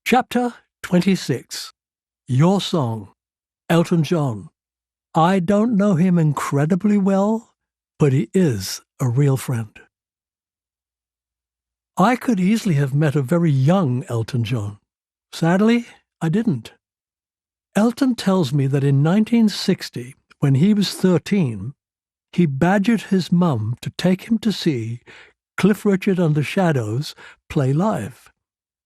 Chapter 26. Your Song. Elton John. I don't know him incredibly well, but he is a real friend. I could easily have met a very young Elton John. Sadly, I didn't. Elton tells me that in 1960, when he was 13, he badgered his mum to take him to see Cliff Richard and the Shadows play live.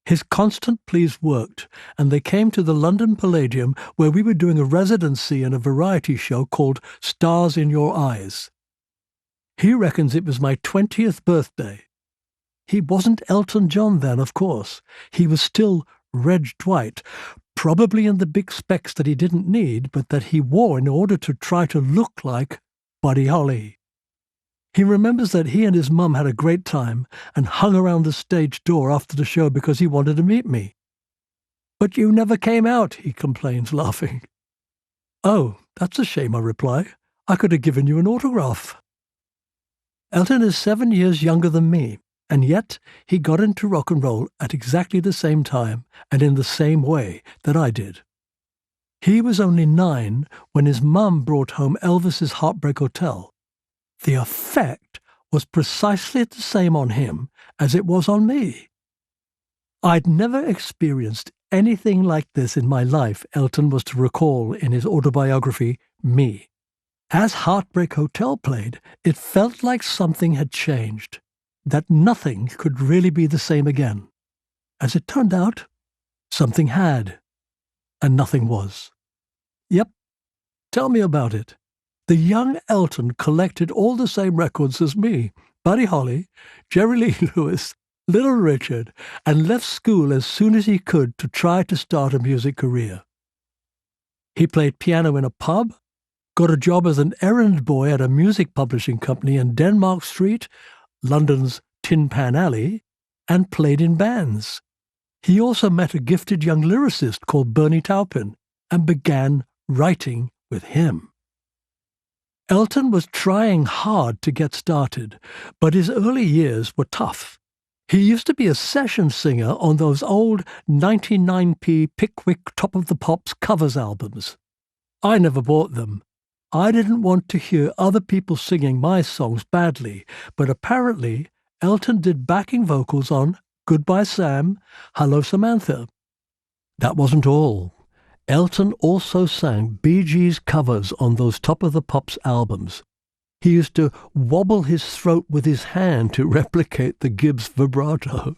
His constant pleas worked, and they came to the London Palladium, where we were doing a residency in a variety show called Stars in Your Eyes. He reckons it was my 20th birthday. He wasn't Elton John then, of course. He was still Reg Dwight, probably in the big specs that he didn't need, but that he wore in order to try to look like Buddy Holly. He remembers that he and his mum had a great time and hung around the stage door after the show because he wanted to meet me. "But you never came out," he complains, laughing. "Oh, that's a shame," I reply. "I could have given you an autograph." Elton is 7 years younger than me, and yet he got into rock and roll at exactly the same time and in the same way that I did. He was only 9 when his mum brought home Elvis's Heartbreak Hotel. The effect was precisely the same on him as it was on me. I'd never experienced anything like this in my life, Elton was to recall in his autobiography, Me. As Heartbreak Hotel played, it felt like something had changed, that nothing could really be the same again. As it turned out, something had, and nothing was. Yep, tell me about it. The young Elton collected all the same records as me, Buddy Holly, Jerry Lee Lewis, Little Richard, and left school as soon as he could to try to start a music career. He played piano in a pub, got a job as an errand boy at a music publishing company in Denmark Street, London's Tin Pan Alley, and played in bands. He also met a gifted young lyricist called Bernie Taupin and began writing with him. Elton was trying hard to get started, but his early years were tough. He used to be a session singer on those old 99p Pickwick Top of the Pops covers albums. I never bought them. I didn't want to hear other people singing my songs badly, but apparently Elton did backing vocals on Goodbye Sam, Hello Samantha. That wasn't all. Elton also sang Bee Gees covers on those Top of the Pops albums. He used to wobble his throat with his hand to replicate the Gibbs vibrato.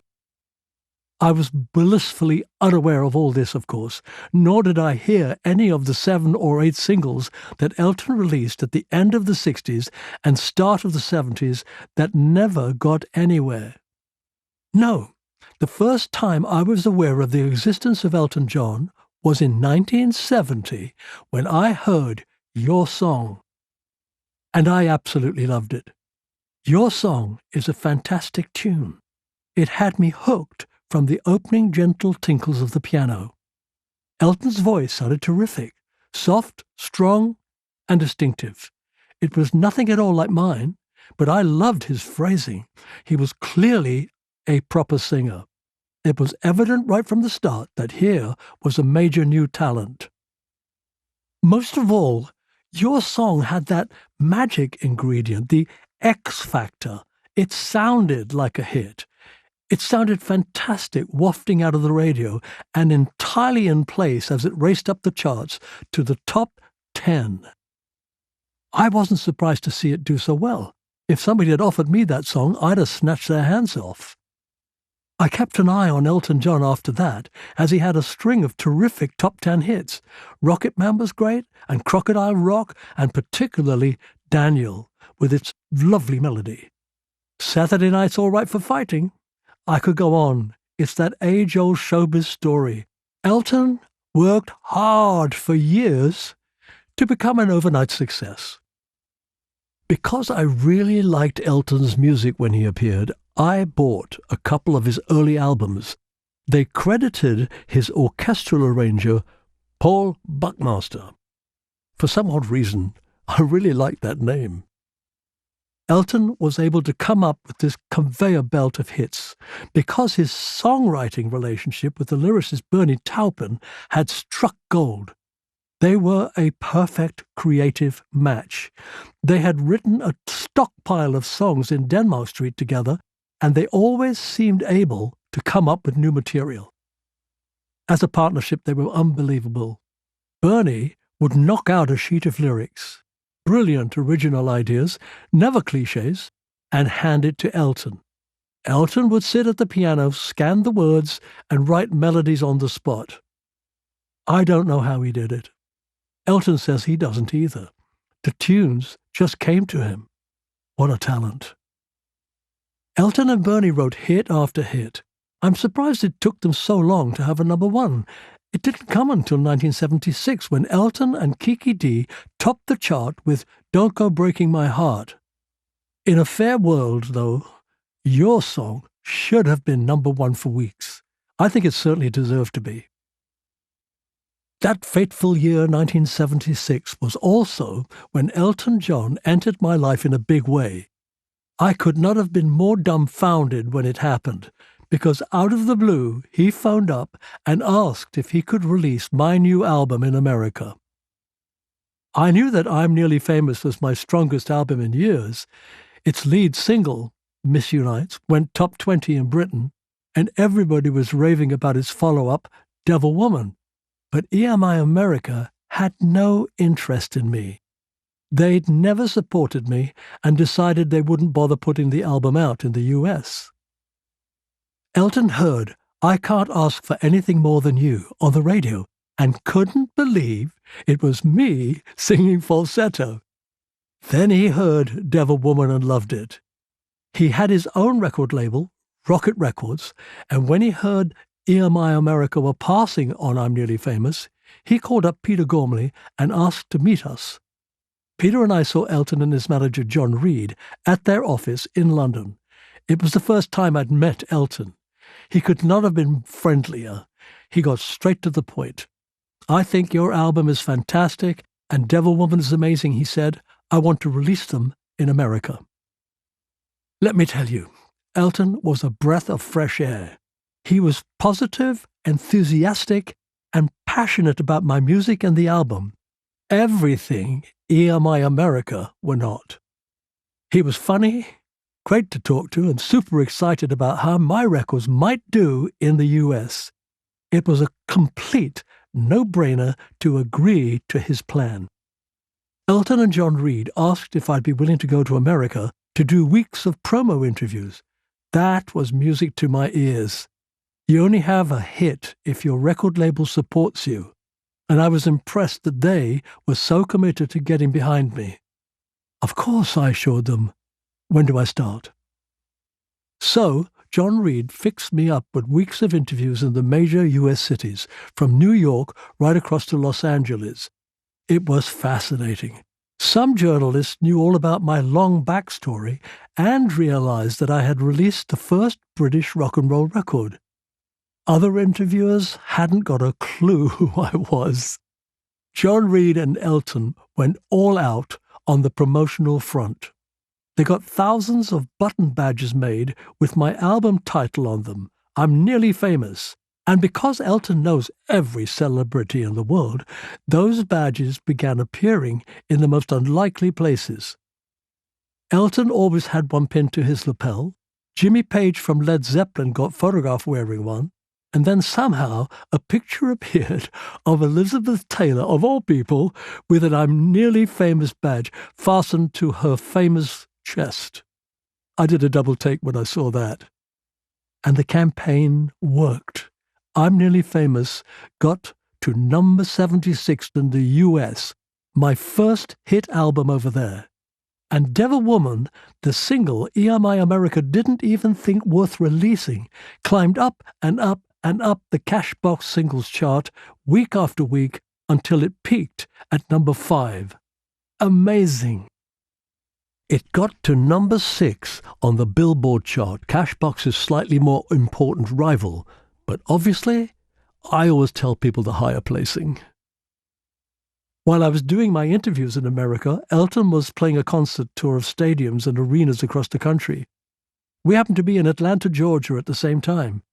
I was blissfully unaware of all this, of course, nor did I hear any of the 7 or 8 singles that Elton released at the end of the 60s and start of the 70s that never got anywhere. No, the first time I was aware of the existence of Elton John was in 1970 when I heard Your Song. And I absolutely loved it. Your Song is a fantastic tune. It had me hooked from the opening gentle tinkles of the piano. Elton's voice sounded terrific, soft, strong, and distinctive. It was nothing at all like mine, but I loved his phrasing. He was clearly a proper singer. It was evident right from the start that here was a major new talent. Most of all, Your Song had that magic ingredient, the X factor. It sounded like a hit. It sounded fantastic wafting out of the radio and entirely in place as it raced up the charts to the top 10. I wasn't surprised to see it do so well. If somebody had offered me that song, I'd have snatched their hands off. I kept an eye on Elton John after that, as he had a string of terrific top 10 hits. Rocket Man was great, and Crocodile Rock, and particularly Daniel, with its lovely melody. Saturday Night's All Right for Fighting. I could go on. It's that age-old showbiz story. Elton worked hard for years to become an overnight success. Because I really liked Elton's music when he appeared, I bought a couple of his early albums. They credited his orchestral arranger, Paul Buckmaster. For some odd reason, I really liked that name. Elton was able to come up with this conveyor belt of hits because his songwriting relationship with the lyricist Bernie Taupin had struck gold. They were a perfect creative match. They had written a stockpile of songs in Denmark Street together, and they always seemed able to come up with new material. As a partnership, they were unbelievable. Bernie would knock out a sheet of lyrics, brilliant original ideas, never cliches, and hand it to Elton. Elton would sit at the piano, scan the words, and write melodies on the spot. I don't know how he did it. Elton says he doesn't either. The tunes just came to him. What a talent. Elton and Bernie wrote hit after hit. I'm surprised it took them so long to have a number one. It didn't come until 1976 when Elton and Kiki Dee topped the chart with Don't Go Breaking My Heart. In a fair world, though, your song should have been number one for weeks. I think it certainly deserved to be. That fateful year, 1976, was also when Elton John entered my life in a big way. I could not have been more dumbfounded when it happened, because out of the blue, he phoned up and asked if he could release my new album in America. I knew that I'm Nearly Famous was my strongest album in years. Its lead single, Miss Unites, went top 20 in Britain, and everybody was raving about its follow-up, Devil Woman. But EMI America had no interest in me. They'd never supported me and decided they wouldn't bother putting the album out in the US. Elton heard I Can't Ask for Anything More Than You on the radio and couldn't believe it was me singing falsetto. Then he heard Devil Woman and loved it. He had his own record label, Rocket Records, and when he heard EMI America were passing on I'm Nearly Famous, he called up Peter Gormley and asked to meet us. Peter and I saw Elton and his manager John Reid at their office in London. It was the first time I'd met Elton. He could not have been friendlier. He got straight to the point. I think your album is fantastic and Devil Woman is amazing, he said. I want to release them in America. Let me tell you, Elton was a breath of fresh air. He was positive, enthusiastic, and passionate about my music and the album. Everything EMI America were not. He was funny, great to talk to, and super excited about how my records might do in the US. It was a complete no-brainer to agree to his plan. Elton and John Reid asked if I'd be willing to go to America to do weeks of promo interviews. That was music to my ears. You only have a hit if your record label supports you, and I was impressed that they were so committed to getting behind me. Of course, I assured them. When do I start? So, John Reid fixed me up with weeks of interviews in the major US cities, from New York right across to Los Angeles. It was fascinating. Some journalists knew all about my long backstory and realized that I had released the first British rock and roll record. Other interviewers hadn't got a clue who I was. John Reid and Elton went all out on the promotional front. They got thousands of button badges made with my album title on them, I'm Nearly Famous. And because Elton knows every celebrity in the world, those badges began appearing in the most unlikely places. Elton always had one pinned to his lapel. Jimmy Page from Led Zeppelin got photographed wearing one. And then somehow a picture appeared of Elizabeth Taylor, of all people, with an I'm Nearly Famous badge fastened to her famous chest. I did a double take when I saw that. And the campaign worked. I'm Nearly Famous got to number 76 in the US, my first hit album over there. And Devil Woman, the single EMI America didn't even think worth releasing, climbed up and up and up the Cashbox singles chart week after week until it peaked at number 5. Amazing. It got to number 6 on the Billboard chart, Cashbox's slightly more important rival, but obviously, I always tell people the higher placing. While I was doing my interviews in America, Elton was playing a concert tour of stadiums and arenas across the country. We happened to be in Atlanta, Georgia at the same time.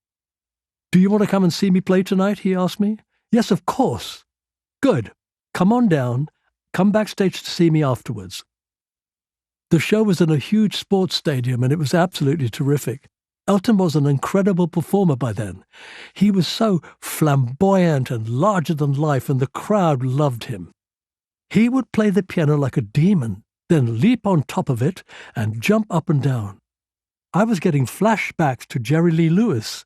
"Do you want to come and see me play tonight?" he asked me. "Yes, of course." "Good. Come on down. Come backstage to see me afterwards." The show was in a huge sports stadium and it was absolutely terrific. Elton was an incredible performer by then. He was so flamboyant and larger than life, and the crowd loved him. He would play the piano like a demon, then leap on top of it and jump up and down. I was getting flashbacks to Jerry Lee Lewis.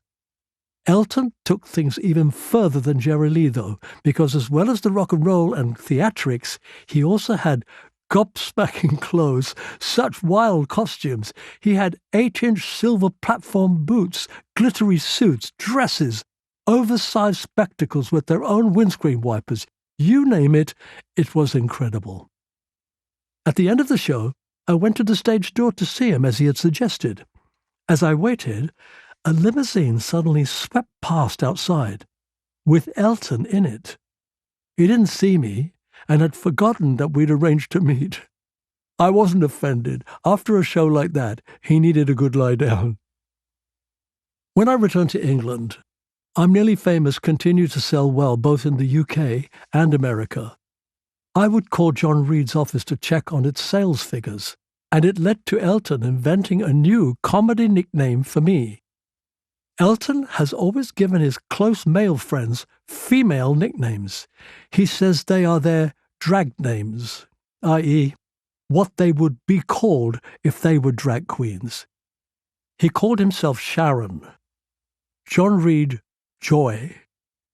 Elton took things even further than Jerry Lee, though, because as well as the rock and roll and theatrics, he also had gobsmacking clothes, such wild costumes. He had 8-inch silver platform boots, glittery suits, dresses, oversized spectacles with their own windscreen wipers. You name it, it was incredible. At the end of the show, I went to the stage door to see him as he had suggested. As I waited, a limousine suddenly swept past outside, with Elton in it. He didn't see me, and had forgotten that we'd arranged to meet. I wasn't offended. After a show like that, he needed a good lie down. When I returned to England, I'm Nearly Famous continued to sell well both in the UK and America. I would call John Reid's office to check on its sales figures, and it led to Elton inventing a new comedy nickname for me. Elton has always given his close male friends female nicknames. He says they are their drag names, i.e., what they would be called if they were drag queens. He called himself Sharon, John Reid Joy,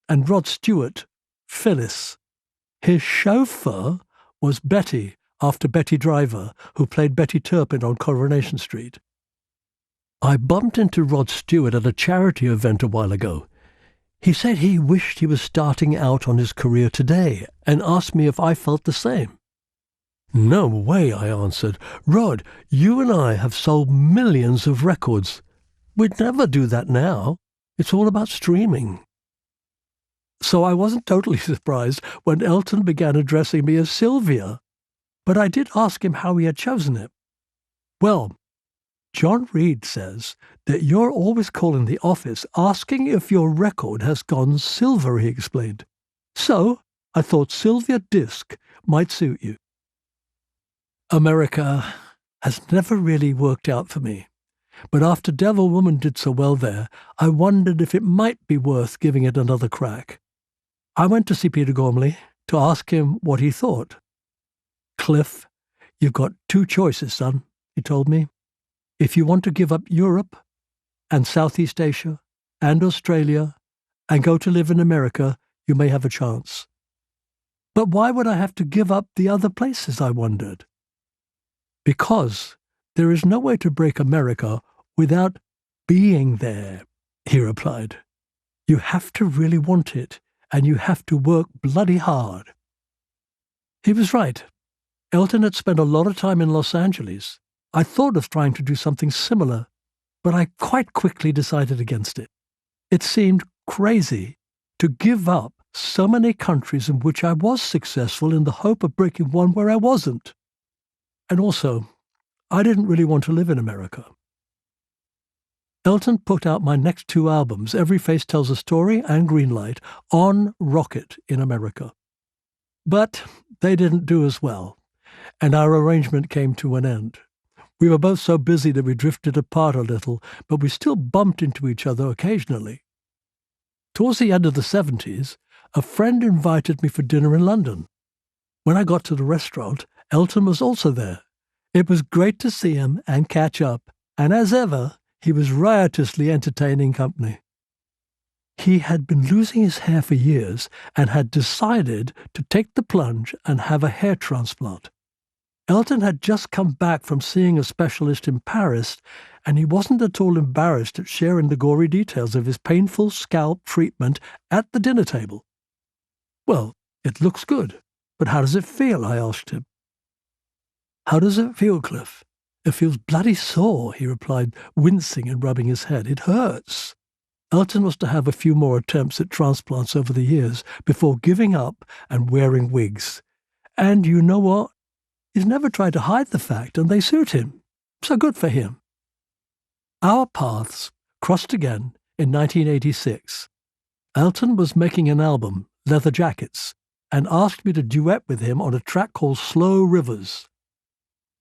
and Rod Stewart Phyllis. His chauffeur was Betty, after Betty Driver, who played Betty Turpin on Coronation Street. I bumped into Rod Stewart at a charity event a while ago. He said he wished he was starting out on his career today and asked me if I felt the same. "No way," I answered. "Rod, you and I have sold millions of records. We'd never do that now. It's all about streaming." So I wasn't totally surprised when Elton began addressing me as Sylvia, but I did ask him how he had chosen it. "Well, John Reid says that you're always calling the office asking if your record has gone silver," he explained. "So I thought Sylvia Disc might suit you." America has never really worked out for me, but after Devil Woman did so well there, I wondered if it might be worth giving it another crack. I went to see Peter Gormley to ask him what he thought. "Cliff, you've got two choices, son," he told me. "If you want to give up Europe and Southeast Asia and Australia and go to live in America, you may have a chance. But why would I have to give up the other places?" I wondered. "Because there is no way to break America without being there," he replied. "You have to really want it, and you have to work bloody hard." He was right. Elton had spent a lot of time in Los Angeles. I thought of trying to do something similar, but I quite quickly decided against it. It seemed crazy to give up so many countries in which I was successful in the hope of breaking one where I wasn't. And also, I didn't really want to live in America. Elton put out my next two albums, Every Face Tells a Story and Greenlight, on Rocket in America. But they didn't do as well, and our arrangement came to an end. We were both so busy that we drifted apart a little, but we still bumped into each other occasionally. Towards the end of the 70s, a friend invited me for dinner in London. When I got to the restaurant, Elton was also there. It was great to see him and catch up, and as ever, he was riotously entertaining company. He had been losing his hair for years and had decided to take the plunge and have a hair transplant. Elton had just come back from seeing a specialist in Paris, and he wasn't at all embarrassed at sharing the gory details of his painful scalp treatment at the dinner table. "Well, it looks good, but how does it feel?" I asked him. "How does it feel, Cliff?" "It feels bloody sore," he replied, wincing and rubbing his head. "It hurts." Elton was to have a few more attempts at transplants over the years before giving up and wearing wigs. And you know what? He's never tried to hide the fact, and they suit him. So good for him. Our paths crossed again in 1986. Elton was making an album, Leather Jackets, and asked me to duet with him on a track called Slow Rivers.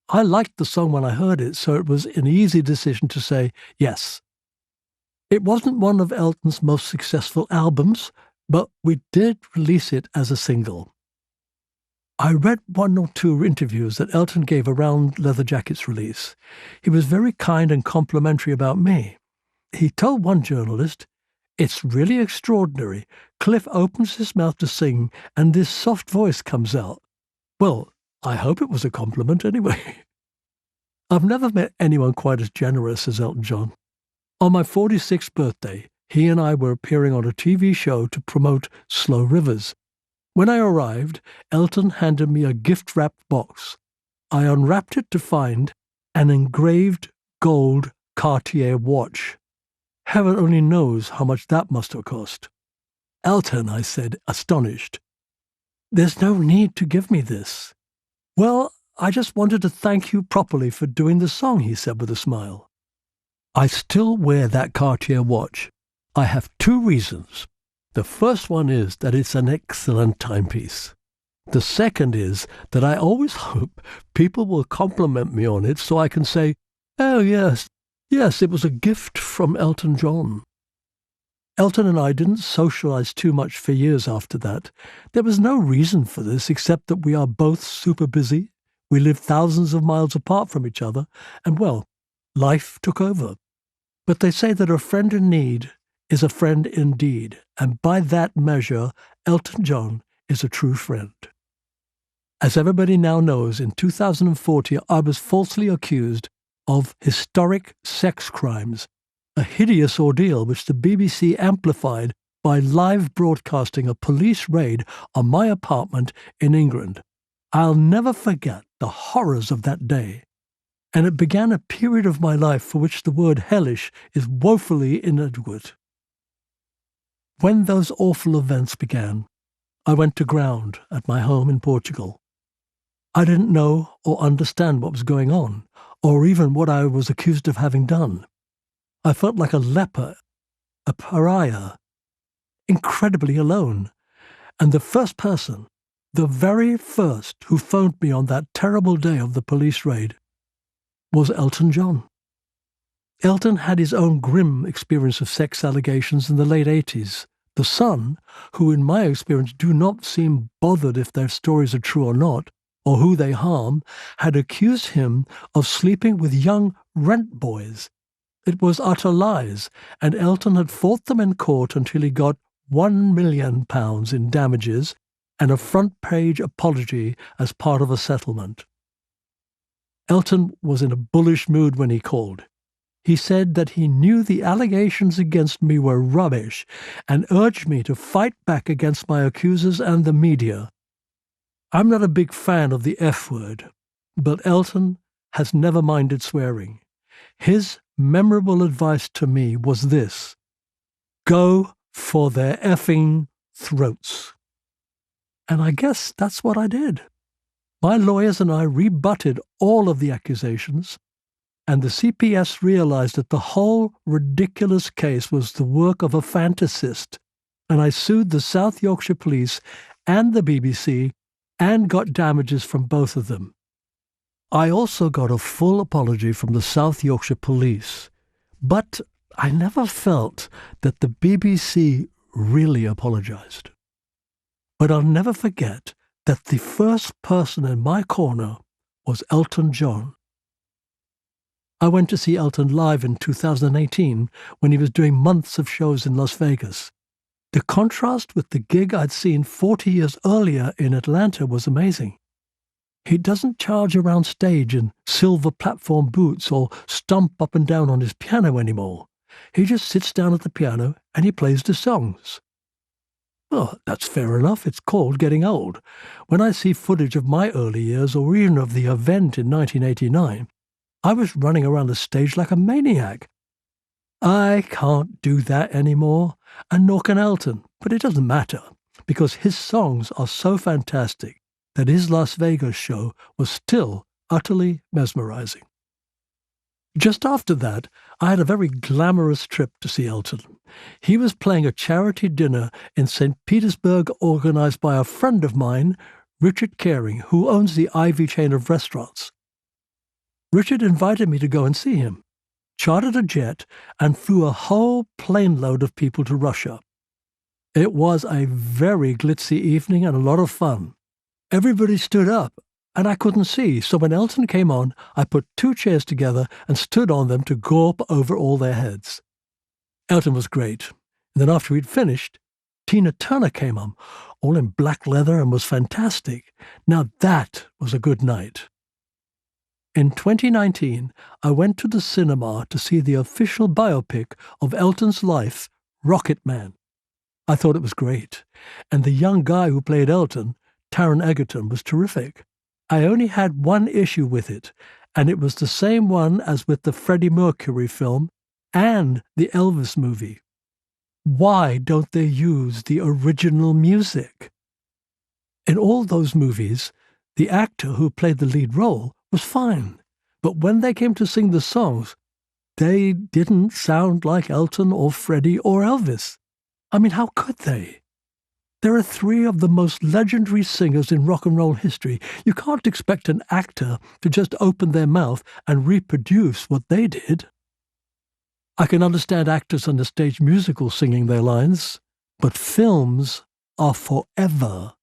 I liked the song when I heard it, so it was an easy decision to say yes. It wasn't one of Elton's most successful albums, but we did release it as a single. I read one or two interviews that Elton gave around Leather Jacket's release. He was very kind and complimentary about me. He told one journalist, "It's really extraordinary. Cliff opens his mouth to sing, and this soft voice comes out." Well, I hope it was a compliment anyway. I've never met anyone quite as generous as Elton John. On my 46th birthday, he and I were appearing on a TV show to promote Slow Rivers. When I arrived, Elton handed me a gift-wrapped box. I unwrapped it to find an engraved gold Cartier watch. Heaven only knows how much that must have cost. "Elton," I said, astonished, "there's no need to give me this." "Well, I just wanted to thank you properly for doing the song," he said with a smile. I still wear that Cartier watch. I have two reasons. The first one is that it's an excellent timepiece. The second is that I always hope people will compliment me on it so I can say, "Oh yes, it was a gift from Elton John." Elton and I didn't socialize too much for years after that. There was no reason for this except that we are both super busy. We live thousands of miles apart from each other, and well, life took over. But they say that a friend in need is a friend indeed, and by that measure, Elton John is a true friend. As everybody now knows, in 2040 I was falsely accused of historic sex crimes, a hideous ordeal which the BBC amplified by live broadcasting a police raid on my apartment in England. I'll never forget the horrors of that day, and it began a period of my life for which the word hellish is woefully inadequate. When those awful events began, I went to ground at my home in Portugal. I didn't know or understand what was going on, or even what I was accused of having done. I felt like a leper, a pariah, incredibly alone, and the first person, the very first who phoned me on that terrible day of the police raid, was Elton John. Elton had his own grim experience of sex allegations in the late 80s. The Sun, who in my experience do not seem bothered if their stories are true or not, or who they harm, had accused him of sleeping with young rent boys. It was utter lies, and Elton had fought them in court until he got £1 million in damages and a front-page apology as part of a settlement. Elton was in a bullish mood when he called. He said that he knew the allegations against me were rubbish and urged me to fight back against my accusers and the media. I'm not a big fan of the F word, but Elton has never minded swearing. His memorable advice to me was this: go for their effing throats. And I guess that's what I did. My lawyers and I rebutted all of the accusations, and the CPS realized that the whole ridiculous case was the work of a fantasist, and I sued the South Yorkshire Police and the BBC and got damages from both of them. I also got a full apology from the South Yorkshire Police, but I never felt that the BBC really apologized. But I'll never forget that the first person in my corner was Elton John. I went to see Elton live in 2018 when he was doing months of shows in Las Vegas. The contrast with the gig I'd seen 40 years earlier in Atlanta was amazing. He doesn't charge around stage in silver platform boots or stomp up and down on his piano anymore. He just sits down at the piano and he plays the songs. Well, that's fair enough. It's called getting old. When I see footage of my early years or even of the event in 1989, I was running around the stage like a maniac. I can't do that anymore, and nor can Elton, but it doesn't matter, because his songs are so fantastic. that his Las Vegas show was still utterly mesmerizing. Just after that, I had a very glamorous trip to see Elton. He was playing a charity dinner in St. Petersburg organized by a friend of mine, Richard Caring, who owns the Ivy chain of restaurants. Richard invited me to go and see him, chartered a jet, and flew a whole plane load of people to Russia. It was a very glitzy evening and a lot of fun. Everybody stood up, and I couldn't see, so when Elton came on, I put 2 chairs together and stood on them to gawp over all their heads. Elton was great, and then after we'd finished, Tina Turner came on, all in black leather, and was fantastic. Now that was a good night. In 2019, I went to the cinema to see the official biopic of Elton's life, Rocket Man. I thought it was great, and the young guy who played Elton, Taron Egerton, was terrific. I only had one issue with it, and it was the same one as with the Freddie Mercury film and the Elvis movie. Why don't they use the original music? In all those movies, the actor who played the lead role was fine, but when they came to sing the songs, they didn't sound like Elton or Freddie or Elvis. I mean, how could they? There are 3 of the most legendary singers in rock and roll history. You can't expect an actor to just open their mouth and reproduce what they did. I can understand actors on the stage musical singing their lines, but films are forever.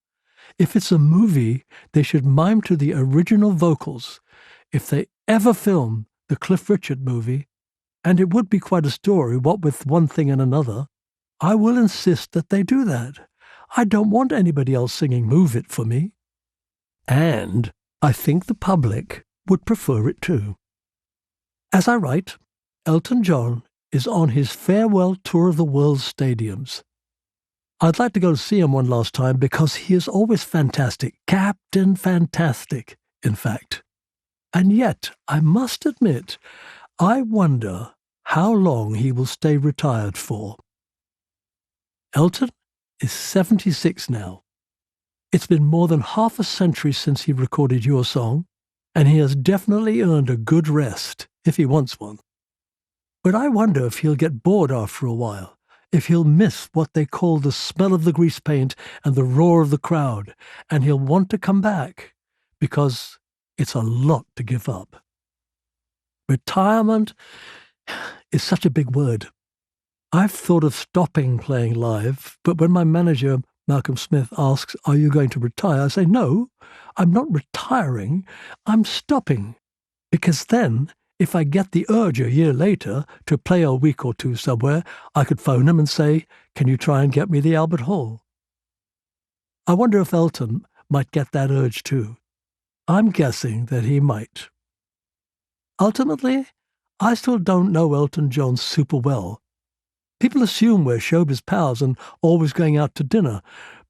If it's a movie, they should mime to the original vocals. If they ever film the Cliff Richard movie, and it would be quite a story, what with one thing and another, I will insist that they do that. I don't want anybody else singing Move It for me. And I think the public would prefer it too. As I write, Elton John is on his farewell tour of the world's stadiums. I'd like to go to see him one last time because he is always fantastic, Captain Fantastic, in fact. And yet, I must admit, I wonder how long he will stay retired for. Elton is 76 now. It's been more than half a century since he recorded your song, and he has definitely earned a good rest, if he wants one. But I wonder if he'll get bored after a while, if he'll miss what they call the smell of the grease paint and the roar of the crowd, and he'll want to come back, because it's a lot to give up. Retirement is such a big word. I've thought of stopping playing live, but when my manager, Malcolm Smith, asks, "Are you going to retire?" I say, "No, I'm not retiring, I'm stopping." Because then, if I get the urge a year later to play a week or 2 somewhere, I could phone him and say, "Can you try and get me the Albert Hall?" I wonder if Elton might get that urge too. I'm guessing that he might. Ultimately, I still don't know Elton John super well. People assume we're showbiz pals and always going out to dinner,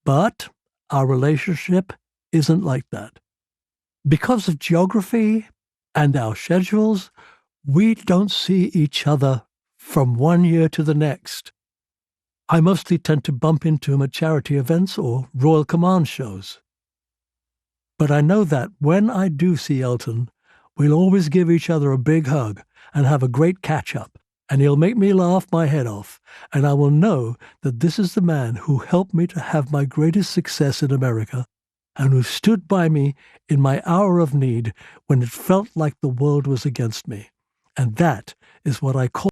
but our relationship isn't like that. Because of geography and our schedules, we don't see each other from one year to the next. I mostly tend to bump into him at charity events or Royal Command shows. But I know that when I do see Elton, we'll always give each other a big hug and have a great catch-up, and he'll make me laugh my head off, and I will know that this is the man who helped me to have my greatest success in America, and who stood by me in my hour of need when it felt like the world was against me. And that is what I call